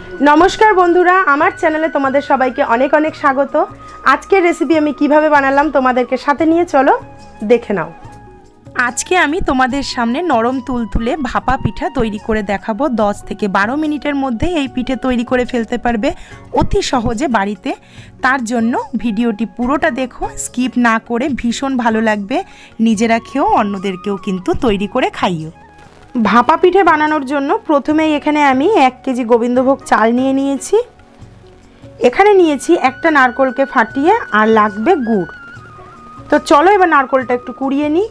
नमस्कार बंधुरा आमार चैनेले तुम्हादेर सबाइके अनेक अनेक स्वागत। आजकेर रेसिपि आमी किभाबे बानालाम तोमादेरके साथे निये चलो देखे नाओ। आजके आमी तोमादेर सामने नरम तुलतुले भापा पिठा तैरी करे देखाबो। 10 থেকে 12 मिनिटेर मধ্যে এই পিঠে তৈরি করে ফেলতে পারবে অতি সহজে বাড়িতে। তার জন্য ভিডিওটি পুরোটা দেখো, স্কিপ না করে, ভীষণ ভালো লাগবে। নিজেরা খেয়েও অন্যদেরকেও কিন্তু তৈরি করে খাইও। ভাপা পিঠে বানানোর জন্য প্রথমেই এখানে আমি 1 কেজি গোবিন্দভোগ চাল নিয়ে নিয়েছি। এখানে নিয়েছি একটা নারকেলকে ফাটিয়ে, আর লাগবে গুড়। তো চলো এবার নারকেলটা একটু কুড়িয়ে নিই।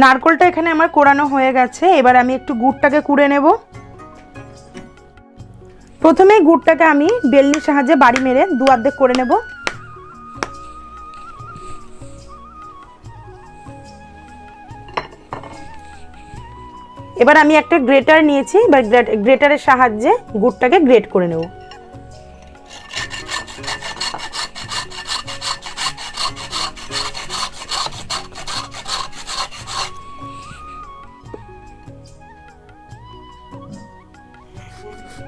नारकेलटा एखाने आमार कोड़ानो हये गेछे। एबार आमी एकटु गुड़टाके कुड़े नेब। प्रथमेई गुड़टाके आमी बेलनिर साहाज्ये बाड़ी मेरे दु आर्धेक करे नेब। एबार आमी एकटा ग्रेटार नियेछि, एबार ग्रेटारेर साहाज्ये गुड़टाके ग्रेट करे नेब।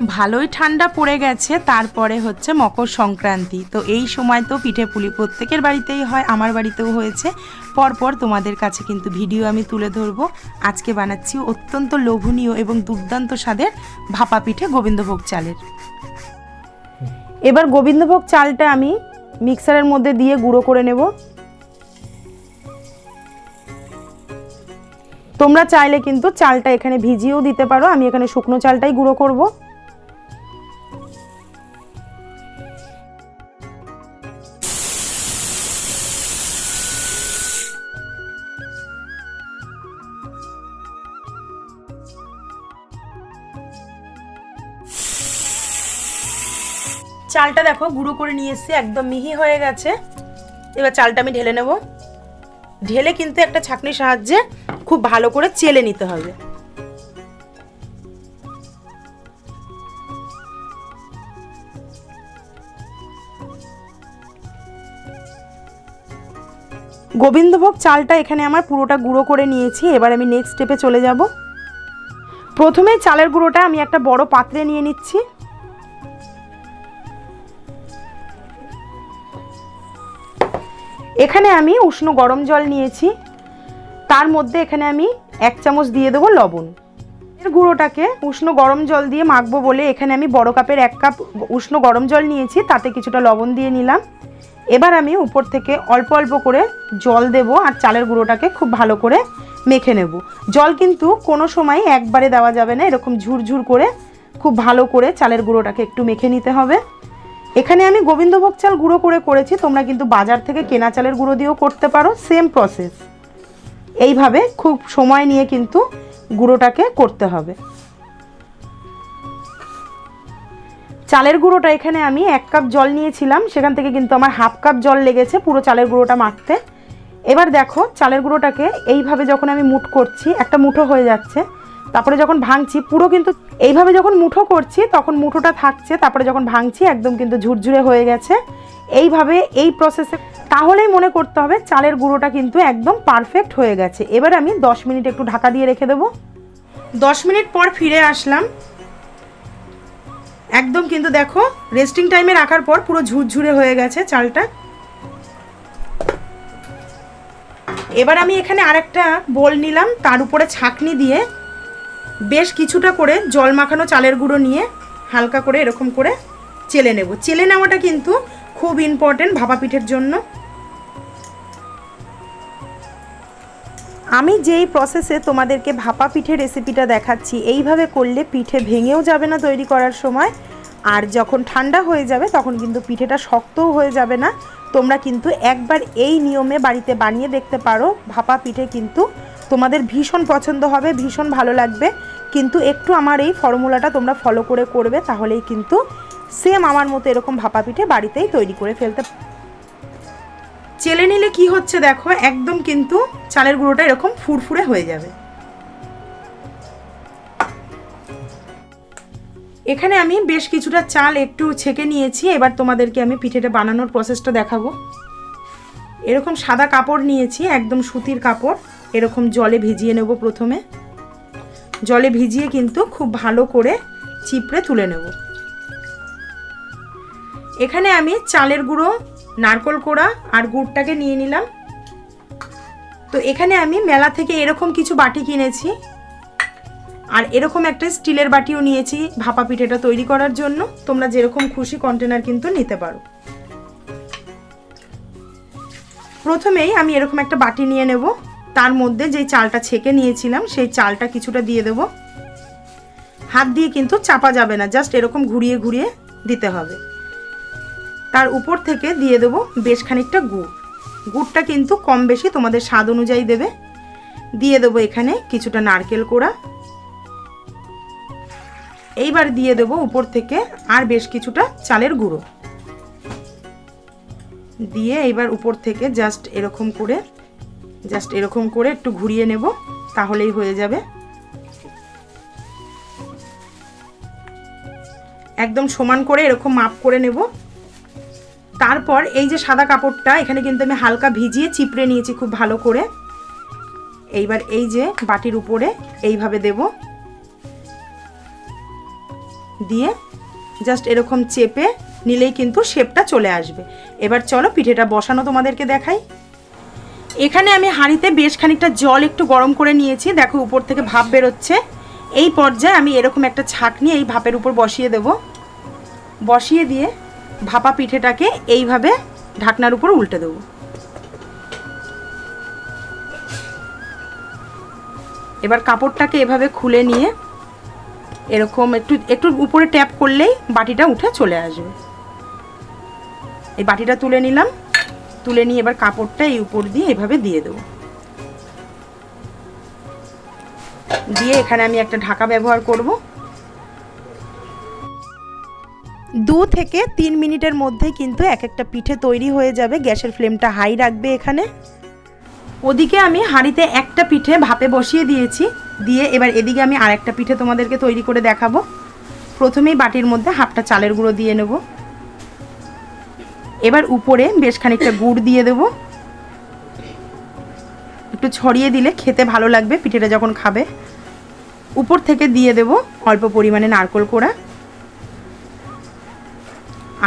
ভালোই ঠান্ডা পড়ে গেছে, তারপরে হচ্ছে মকর সংক্রান্তি। তো এই সময় তো পিঠে পুলি প্রত্যেকের বাড়িতেই হয়, আমার বাড়িতেও হয়েছে। পরপর তোমাদের কাছে কিন্তু ভিডিও আমি তুলে ধরবো। আজকে বানাচ্ছি অত্যন্ত লোভনীয় এবং দুর্দান্ত স্বাদের ভাপা পিঠে গোবিন্দভোগ চালের। এবার গোবিন্দভোগ চালটা আমি মিক্সারের মধ্যে দিয়ে গুঁড়ো করে নেব। তোমরা চাইলে কিন্তু চালটা এখানে ভিজিয়েও দিতে পারো, আমি এখানে শুকনো চালটাই গুঁড়ো করব। চালটা দেখো গুঁড়ো করে নিয়ে এসেছি, একদম মিহি হয়ে গেছে। এবার চালটা আমি ঢেলে নেব। ঢেলে কিন্তু একটা ছাঁকনির সাহায্যে খুব ভালো করে চেলে নিতে হবে। গোবিন্দভোগ চালটা এখানে আমার পুরোটা গুঁড়ো করে নিয়েছি। এবার আমি নেক্সট স্টেপে চলে যাব। প্রথমে চালের গুঁড়োটা আমি একটা বড় পাত্রে নিয়ে নিচ্ছি। এখানে আমি উষ্ণ গরম জল নিয়েছি, তার মধ্যে এখানে আমি 1 চামচ দিয়ে দেবো লবণ। এর গুঁড়োটাকে উষ্ণ গরম জল দিয়ে মাখবো বলে এখানে আমি বড় কাপের 1 কাপ উষ্ণ গরম জল নিয়েছি, তাতে কিছুটা লবণ দিয়ে নিলাম। এবার আমি উপর থেকে অল্প অল্প করে জল দেব, আর চালের গুঁড়োটাকে খুব ভালো করে মেখে নেব। জল কিন্তু কোনো সময় একবারে দেওয়া যাবে না, এরকম ঝুরঝুর করে খুব ভালো করে চালের গুঁড়োটাকে একটু মেখে নিতে হবে। এখানে আমি গোবিন্দভোগ চাল গুঁড়ো করেছি, তোমরা কিন্তু বাজার থেকে কেনা চালের গুঁড়ো দিয়েও করতে পারো, সেম প্রসেস। এইভাবে খুব সময় নিয়ে কিন্তু গুঁড়োটাকে করতে হবে। চালের গুঁড়োটা এখানে আমি 1 কাপ জল নিয়েছিলাম, সেখান থেকে কিন্তু আমার হাফ কাপ জল লেগেছে পুরো চালের গুঁড়োটা মাখতে। এবার দেখো চালের গুঁড়োটাকে এইভাবে যখন আমি মুঠ করছি, একটা মুঠো হয়ে যাচ্ছে, তারপরে যখন ভাঙছি পুরো কিন্তু এইভাবে যখন মুঠো করছি তখন মুঠোটা থাকছে, তারপরে যখন ভাঙছি একদম কিন্তু ঝুরঝুরে হয়ে গেছে। এইভাবে এই প্রসেসে তাহলেই মনে করতে হবে চালের গুঁড়োটা কিন্তু একদম পারফেক্ট হয়ে গেছে। এবার আমি 10 মিনিট একটু ঢাকা দিয়ে রেখে দেবো। 10 মিনিট পর ফিরে আসলাম। একদম কিন্তু দেখো রেস্টিং টাইমে রাখার পর পুরো ঝুরঝুরে হয়ে গেছে চালটা। এবার আমি এখানে আরেকটা বোল নিলাম, তার উপরে ছাঁকনি দিয়ে বেশ কিছুটা করে জল মাখানো চালের গুঁড়ো নিয়ে হালকা করে এরকম করে চেলে নেব। চেলে নেওয়াটা কিন্তু খুব ইম্পর্টেন্ট ভাপা পিঠের জন্য। আমি যেই প্রসেসে তোমাদেরকে ভাপা পিঠে রেসিপিটা দেখাচ্ছি, এইভাবে করলে পিঠে ভেঙেও যাবে না তৈরি করার সময়, আর যখন ঠান্ডা হয়ে যাবে তখন কিন্তু পিঠেটা শক্তও হয়ে যাবে না। তোমরা কিন্তু একবার এই নিয়মে বাড়িতে বানিয়ে দেখতে পারো। ভাপা পিঠে কিন্তু তোমাদের ভীষণ পছন্দ হবে, ভীষণ ভালো লাগবে। কিন্তু একটু আমার এই ফর্মুলাটা তোমরা ফলো করে করবে, তাহলেই কিন্তু সেম আমার মতো এরকম ভাপা পিঠে বাড়িতেই তৈরি করে ফেলতে। চেলে নিলে কি হচ্ছে দেখো, একদম কিন্তু চালের গুঁড়োটা এরকম ফুরফুরে হয়ে যাবে। এখানে আমি বেশ কিছুটা চাল একটু ছেঁকে নিয়েছি। এবার তোমাদেরকে আমি পিঠেটা বানানোর প্রসেসটা দেখাবো। এরকম সাদা কাপড় নিয়েছি, একদম সুতির কাপড়। এরকম জলে ভিজিয়ে নেব। প্রথমে জলে ভিজিয়ে কিন্তু খুব ভালো করে চিপড়ে তুলে নেব। এখানে আমি চালের গুঁড়ো, নারকেল কোড়া আর গুড়টাকে নিয়ে নিলাম। তো এখানে আমি মেলা থেকে এরকম কিছু বাটি কিনেছি, আর এরকম একটা স্টিলের বাটিও নিয়েছি ভাপা পিঠেটা তৈরি করার জন্য। তোমরা যেরকম খুশি কন্টেনার কিন্তু নিতে পারো। প্রথমেই আমি এরকম একটা বাটি নিয়ে নেব। তার মধ্যে যেই চালটা ছেঁকে নিয়েছিলাম সেই চালটা কিছুটা দিয়ে দেব। হাত দিয়ে কিন্তু চাপা যাবে না, জাস্ট এরকম ঘুরিয়ে ঘুরিয়ে দিতে হবে। তার উপর থেকে দিয়ে দেব বেশ খানিকটা গুড়। গুড়টা কিন্তু কম বেশি তোমাদের স্বাদ অনুযায়ী দেবে। দিয়ে দেবো এখানে কিছুটা নারকেল কোড়া। এইবার দিয়ে দেবো উপর থেকে আর বেশ কিছুটা চালের গুঁড়ো দিয়ে এইবার উপর থেকে জাস্ট এরকম করে একটু ঘুরিয়ে নেব, তাহলেই হয়ে যাবে। একদম সমান করে এরকম মাপ করে নেব। তারপর এই যে সাদা কাপড়টা, এখানে কিন্তু আমি হালকা ভিজিয়ে চিপড়ে নিয়েছি খুব ভালো করে। এইবার এই যে বাটির উপরে এইভাবে দেব, দিয়ে জাস্ট এরকম চেপে নিলেই কিন্তু শেপটা চলে আসবে। এবার চলো পিঠেটা বসানো তোমাদেরকে দেখাই। এখানে আমি হাঁড়িতে বেশ খানিকটা জল একটু গরম করে নিয়েছি। দেখো উপর থেকে ভাপ বেরোচ্ছে। এই পর্যায়ে আমি এরকম একটা ছাঁকনি এই ভাপের উপর বসিয়ে দেব। বসিয়ে দিয়ে ভাপা পিঠেটাকে এইভাবে ঢাকনার উপর উল্টে দেব। এবার কাপড়টাকে এভাবে খুলে নিয়ে এরকম একটু উপরে ট্যাপ করলেই বাটিটা উঠে চলে আসবে। এই বাটিটা তুলে নিলাম। তুলে নিয়ে এবার কাপড়টা এই উপর দিয়ে এভাবে দিয়ে দেব। দিয়ে এখানে আমি একটা ঢাকা ব্যবহার করব। 2 থেকে 3 মিনিটের মধ্যে কিন্তু এক একটা পিঠে তৈরি হয়ে যাবে। গ্যাসের ফ্লেমটা হাই রাখবে এখানে। ওদিকে আমি হাঁড়িতে একটা পিঠে ভাপে বসিয়ে দিয়েছি। দিয়ে এবার এদিকে আমি আর একটা পিঠে তোমাদেরকে তৈরি করে দেখাবো। প্রথমেই বাটির মধ্যে হাফটা চালের গুঁড়ো দিয়ে নেব। এবার উপরে বেশ খানিকটা গুড় দিয়ে দেব। একটু ছড়িয়ে দিলে খেতে ভালো লাগবে পিঠেটা যখন খাবে। উপর থেকে দিয়ে দেব অল্প পরিমাণে নারকেল কোড়া।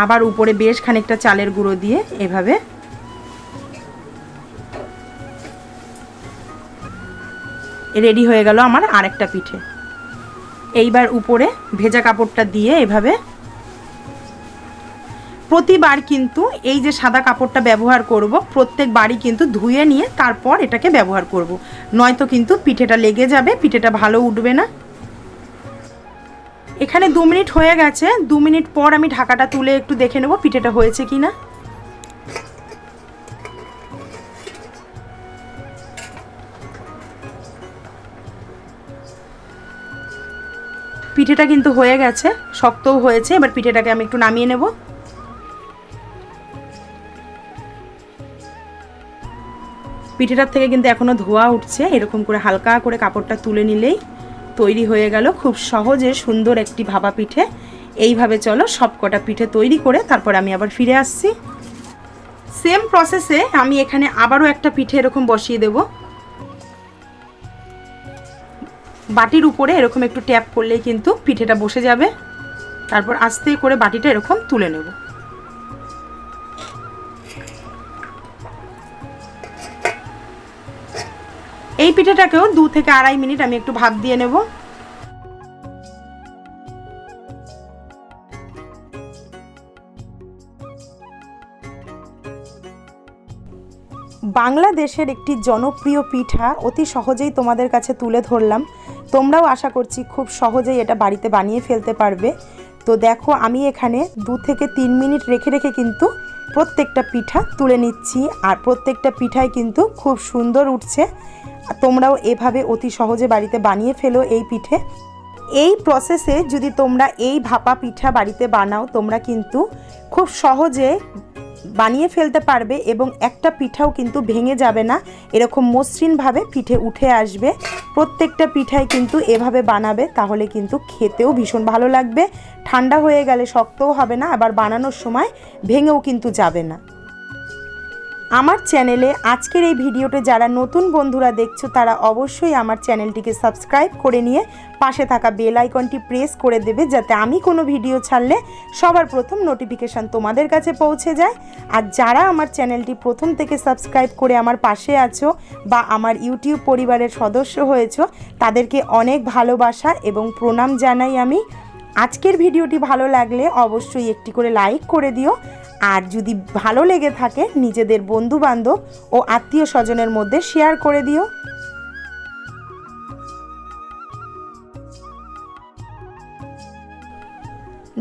আবার উপরে বেশ খানিকটা চালের গুঁড়ো দিয়ে এভাবে রেডি হয়ে গেল আমার আরেকটা পিঠে। এইবার উপরে ভেজা কাপড়টা দিয়ে এভাবে প্রতিবার কিন্তু এই যে সাদা কাপড়টা ব্যবহার করব, প্রত্যেকবারই কিন্তু ধুয়ে নিয়ে তারপর এটাকে ব্যবহার করব, নয়তো কিন্তু পিঠেটা লেগে যাবে, পিঠেটা ভালো উঠবে না। এখানে 2 মিনিট হয়ে গেছে। 2 মিনিট পর আমি ঢাকাটা তুলে একটু দেখে নেব পিঠেটা হয়েছে কিনা। পিঠেটা কিন্তু হয়ে গেছে, শক্তও হয়েছে। এবার পিঠেটাকে আমি একটু নামিয়ে নেব। পিঠেটার থেকে কিন্তু এখনো ধোয়া উঠছে। এরকম করে হালকা করে কাপড়টা তুলে নিলেই তৈরি হয়ে গেল খুব সহজে সুন্দর একটি ভাপা পিঠে। এইভাবে চলো সবকটা পিঠে তৈরি করে তারপর আমি আবার ফিরে আসছি। সেম প্রসেসে আমি এখানে আবারও একটা পিঠে এরকম বসিয়ে দেব। বাটির উপরে এরকম একটু ট্যাপ করলেই কিন্তু পিঠেটা বসে যাবে। তারপর আস্তে করে বাটিটা এরকম তুলে নেব। এই পিঠেটাকেও 2 থেকে 2.5 মিনিট আমি একটু ভাপ দিয়ে নেব। বাংলাদেশের একটি জনপ্রিয় পিঠা অতি সহজেই তোমাদের কাছে তুলে ধরলাম। তোমরাও আশা করছি খুব সহজেই এটা বাড়িতে বানিয়ে ফেলতে পারবে। তো দেখো আমি এখানে 2 থেকে 3 মিনিট রেখে রেখে কিন্তু প্রত্যেকটা পিঠা তুলে নিচ্ছি, আর প্রত্যেকটা পিঠাই কিন্তু খুব সুন্দর উঠছে। তোমরাও এভাবে অতি সহজে বাড়িতে বানিয়ে ফেলো এই পিঠে। এই প্রসেসে যদি তোমরা এই ভাপা পিঠা বাড়িতে বানাও, তোমরা কিন্তু খুব সহজে বানিয়ে ফেলতে পারবে এবং একটা পিঠাও কিন্তু ভেঙে যাবে না, এরকম মসৃণভাবে পিঠে উঠে আসবে। প্রত্যেকটা পিঠাই কিন্তু এভাবে বানাবে, তাহলে কিন্তু খেতেও ভীষণ ভালো লাগবে, ঠান্ডা হয়ে গেলে শক্তও হবে না, আবার বানানোর সময় ভেঙেও কিন্তু যাবে না। আমার চ্যানেলে আজকের এই ভিডিওতে যারা নতুন বন্ধুরা দেখছো তারা অবশ্যই আমার চ্যানেলটিকে সাবস্ক্রাইব করে নিয়ে পাশে থাকা বেল আইকনটি প্রেস করে দেবে, যাতে আমি কোনো ভিডিও ছাড়লে সবার প্রথম নোটিফিকেশান তোমাদের কাছে পৌঁছে যায়। আর যারা আমার চ্যানেলটি প্রথম থেকে সাবস্ক্রাইব করে আমার পাশে আছো বা আমার ইউটিউব পরিবারের সদস্য হয়েছো, তাদেরকে অনেক ভালোবাসা এবং প্রণাম জানাই আমি। আজকের ভিডিওটি ভালো লাগলে অবশ্যই একটি করে লাইক করে দিও, আর যদি ভালো লেগে থাকে নিজেদের বন্ধু বান্ধব ও আত্মীয় স্বজনের মধ্যে শেয়ার করে দিও।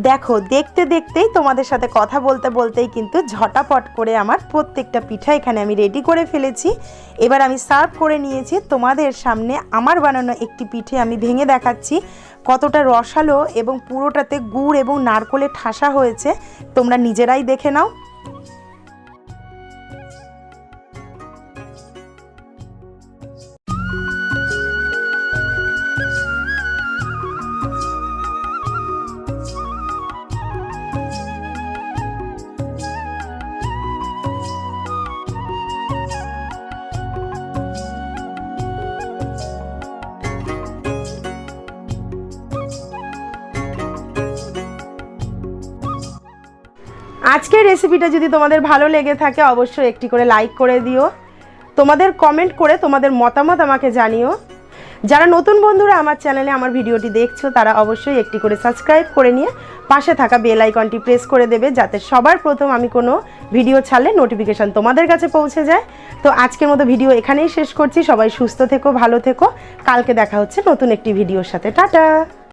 দেখো, দেখতে দেখতেই তোমাদের সাথে কথা বলতে বলতেই কিন্তু ঝটাপট করে আমার প্রত্যেকটা পিঠা এখানে আমি রেডি করে ফেলেছি। এবার আমি সার্ভ করে নিয়েছি তোমাদের সামনে। আমার বানানো একটি পিঠে আমি ভেঙে দেখাচ্ছি কতটা রসালো এবং পুরোটাতে গুড় এবং নারকেলে ঠাসা হয়েছে, তোমরা নিজেরাই দেখে নাও। আজকের রেসিপিটা যদি তোমাদের ভালো লেগে থাকে অবশ্যই একটি করে লাইক করে দিও, তোমাদের কমেন্ট করে তোমাদের মতামত আমাকে জানিও। যারা নতুন বন্ধুরা আমার চ্যানেলে আমার ভিডিওটি দেখছো তারা অবশ্যই একটি করে সাবস্ক্রাইব করে নিয়ে পাশে থাকা বেল আইকনটি প্রেস করে দেবে, যাতে সবার প্রথম আমি কোনো ভিডিও ছাড়লে নোটিফিকেশান তোমাদের কাছে পৌঁছে যায়। তো আজকের মতো ভিডিও এখানেই শেষ করছি। সবাই সুস্থ থেকো, ভালো থেকো। কালকে দেখা হচ্ছে নতুন একটি ভিডিওর সাথে। টাটা।